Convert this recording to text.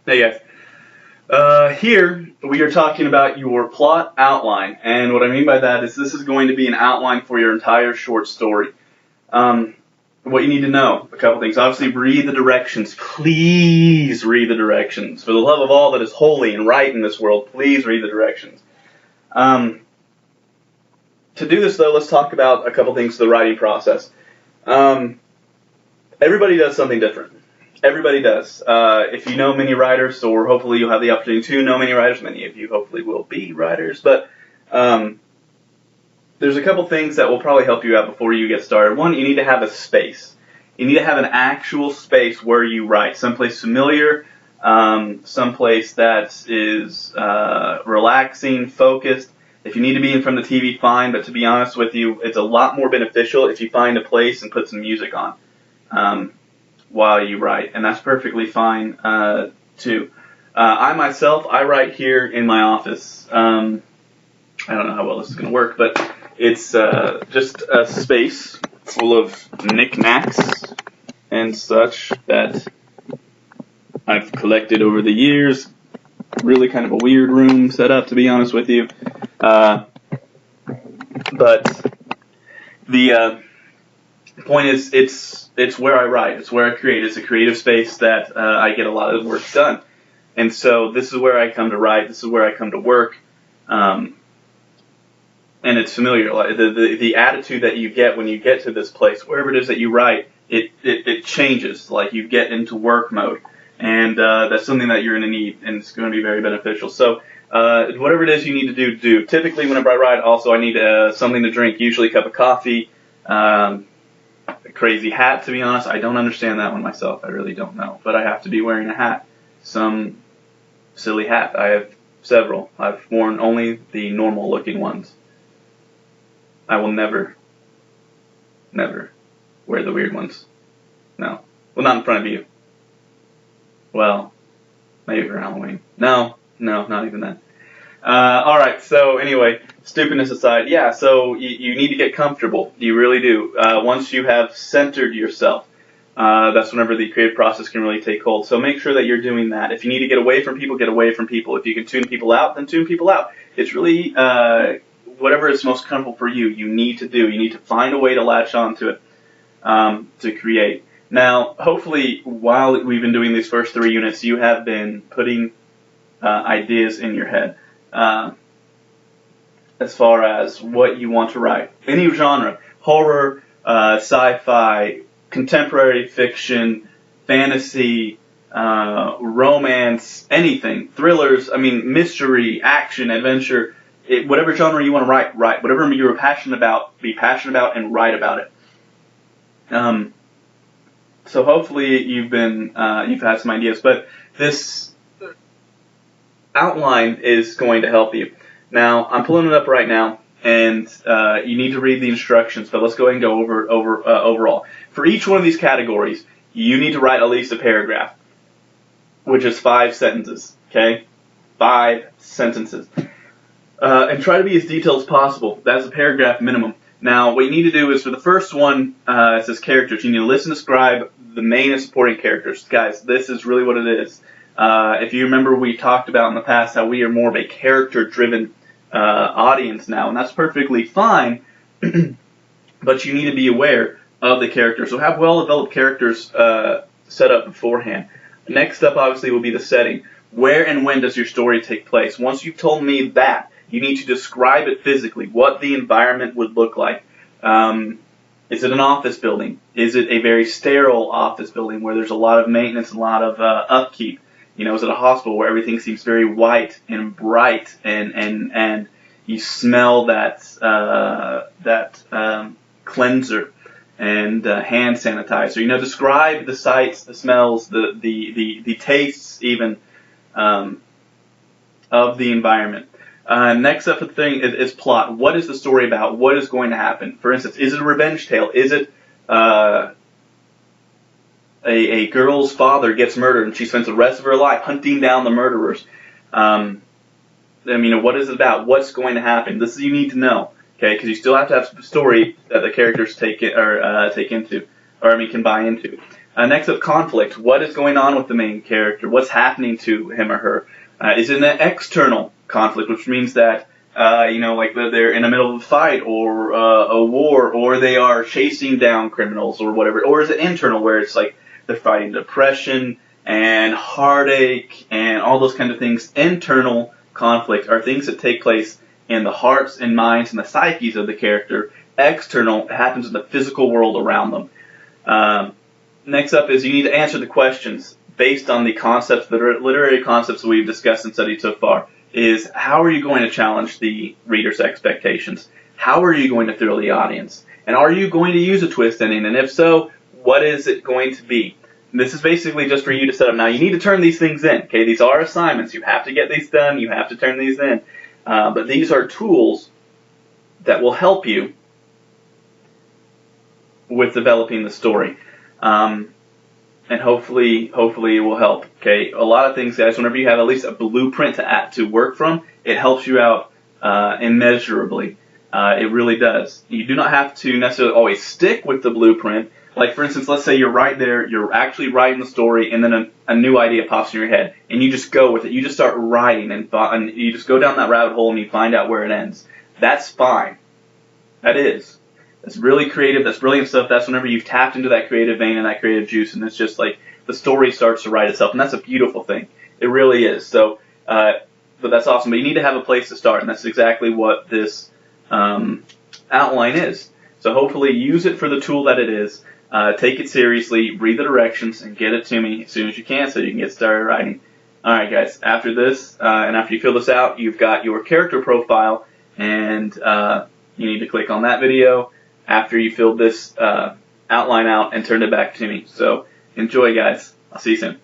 Hey guys. Here we are talking about your plot outline, and what I mean by that is this is going to be an outline for your entire short story. What you need to know, a couple things. Obviously, read the directions. Please read the directions. For the love of all that is holy and right in this world, please read the directions. To do this, though, let's talk about a couple things to the writing process. Everybody does something different. Everybody does. If you know many writers, or hopefully you'll have the opportunity to know many writers, many of you hopefully will be writers, but there's a couple things that will probably help you out before you get started. One, you need to have a space. You need to have an actual space where you write, someplace familiar, someplace that is relaxing, focused. If you need to be in front of the TV, fine, but to be honest with you, it's a lot more beneficial if you find a place and put some music on while you write, and that's perfectly fine too. I myself, I write here in my office. I don't know how well this is going to work, but it's just a space full of knickknacks and such that I've collected over the years. Really kind of a weird room set up, to be honest with you. But the point is, it's where I write. It's where I create. It's a creative space that I get a lot of work done. And so this is where I come to write. This is where I come to work. And it's familiar. Like the attitude that you get when you get to this place, wherever it is that you write, it changes. Like you get into work mode. And that's something that you're going to need, and it's going to be very beneficial. So whatever it is you need to do. Typically, whenever I write, also I need something to drink, usually a cup of coffee, a crazy hat, to be honest. I don't understand that one myself. I really don't know. But I have to be wearing a hat. Some silly hat. I have several. I've worn only the normal-looking ones. I will never wear the weird ones. No. Well, not in front of you. Well, maybe for Halloween. No, not even then. Alright, so anyway, stupidness aside, yeah, so you need to get comfortable. You really do. Once you have centered yourself, that's whenever the creative process can really take hold. So make sure that you're doing that. If you need to get away from people, get away from people. If you can tune people out, then tune people out. It's really whatever is most comfortable for you, you need to do. You need to find a way to latch onto it to create. Now, hopefully, while we've been doing these first 3 units, you have been putting ideas in your head as far as what you want to write. Any genre, horror, sci-fi, contemporary fiction, fantasy, romance, anything, thrillers, mystery, action, adventure, whatever genre you want to write. Whatever you're passionate about, be passionate about and write about it. So hopefully you've had some ideas, but this outline is going to help you. Now, I'm pulling it up right now, and you need to read the instructions, but let's go ahead and go over overall. For each one of these categories, you need to write at least a paragraph, which is 5 sentences, okay? 5 sentences. And try to be as detailed as possible. That's a paragraph minimum. Now, what you need to do is, for the first one, it says characters. You need to list and describe the main and supporting characters. Guys, this is really what it is. If you remember, we talked about in the past how we are more of a character-driven audience now, and that's perfectly fine, but you need to be aware of the characters. So have well-developed characters set up beforehand. Next up, obviously, will be the setting. Where and when does your story take place? Once you've told me that, you need to describe it physically, what the environment would look like. Is it an office building? Is it a very sterile office building where there's a lot of maintenance, a lot of upkeep? Is it a hospital where everything seems very white and bright and you smell that cleanser and hand sanitizer? Describe the sights, the smells, the tastes even of the environment. Next up, the thing is plot. What is the story about? What is going to happen? For instance, is it a revenge tale? Is it a girl's father gets murdered and she spends the rest of her life hunting down the murderers? What is it about? What's going to happen? This is you need to know, okay? Because you still have to have a story that the characters can buy into. Next up, conflict. What is going on with the main character? What's happening to him or her? Is it an external conflict, which means that like they're in the middle of a fight or a war, or they are chasing down criminals or whatever? Or is it internal, where it's like they're fighting depression and heartache and all those kind of things? Internal conflict are things that take place in the hearts and minds and the psyches of the character. External happens in the physical world around them. Next up is you need to answer the questions based on the concepts, the literary concepts that we've discussed and studied so far. Is how are you going to challenge the reader's expectations? How are you going to thrill the audience? And are you going to use a twist ending? And if so, what is it going to be? And this is basically just for you to set up. Now, you need to turn these things in. Okay, these are assignments. You have to get these done. You have to turn these in. But these are tools that will help you with developing the story. And hopefully it will help. Okay, a lot of things, guys, whenever you have at least a blueprint to work from, it helps you out immeasurably. It really does. You do not have to necessarily always stick with the blueprint. Like, for instance, let's say you're right there, you're actually writing the story, and then a new idea pops in your head, and you just go with it. You just start writing, and you just go down that rabbit hole, and you find out where it ends. That's fine. That is. That's really creative. That's brilliant stuff. That's whenever you've tapped into that creative vein and that creative juice, and it's just like the story starts to write itself, and that's a beautiful thing. It really is. So, but that's awesome. But you need to have a place to start, and that's exactly what this outline is. So hopefully use it for the tool that it is. Take it seriously. Read the directions and get it to me as soon as you can, so you can get started writing. All right, guys. After this, and after you fill this out, you've got your character profile, and you need to click on that video after you filled this outline out and turn it back to me. So enjoy, guys. I'll see you soon.